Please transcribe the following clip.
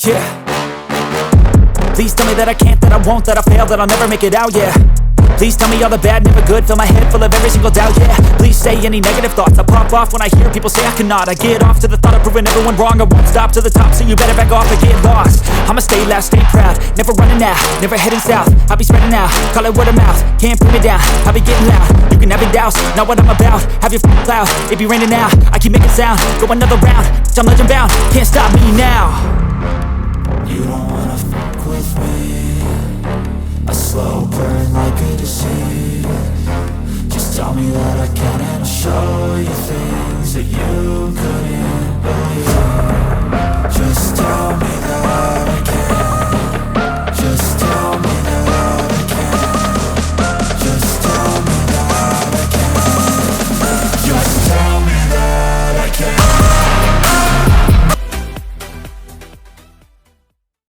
Yeah. Please tell me that I can't, that I won't, that I fail, that I'll never make it out, yeah. Please tell me all the bad, never good, fill my head full of every single doubt, yeah. Please say any negative thoughts, I pop off when I hear people say I cannot. I get off to the thought of proving everyone wrong, I won't stop to the top, so you better back off and get lost. I'ma stay loud, stay proud, never running out, never heading south. I'll be spreading out, call it word of mouth, can't put me down, I'll be getting loud. You can have your doubts, not what I'm about, have your cloud, it be raining now, I keep making sound, go another round, I'm legend bound, can't stop me now. You don't wanna fuck with me, a slow burn like a disease. Just tell me that I can and I'll show you things that you